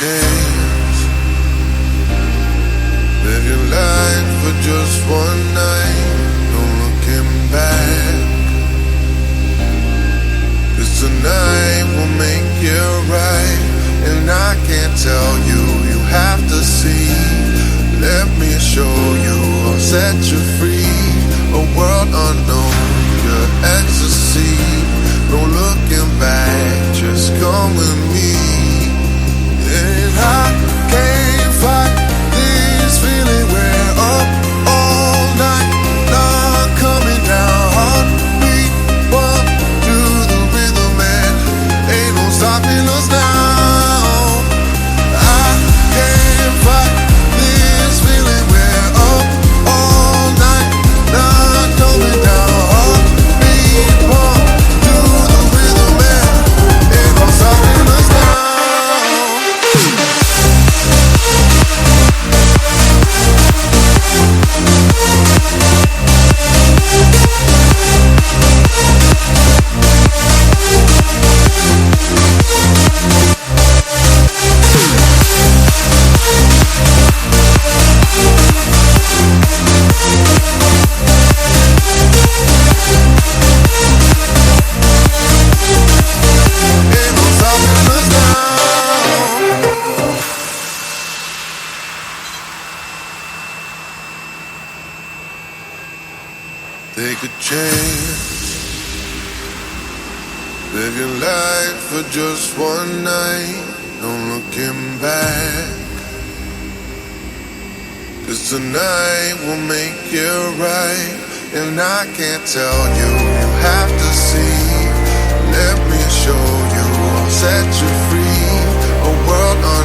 chance. Live your life for just one night, no looking back. 'Cause tonight will make you right, and I can't tell you, you have to see. Let me show you, I'll set you free. A world unknown, your ecstasy. No looking back, just come with me. And I can't fight this feeling, we're up all night, not coming down. Heartbeat bump to the rhythm, man, ain't no stopping us now. I can't fight this feeling, we're up all night, not coming down. Heartbeat bump to the rhythm, man, ain't no stopping us now. Take a chance. Live your life for just one night, no looking back. 'Cause tonight will make you right, and I can't tell you, you have to see. Let me show you, I'll set you free. A world on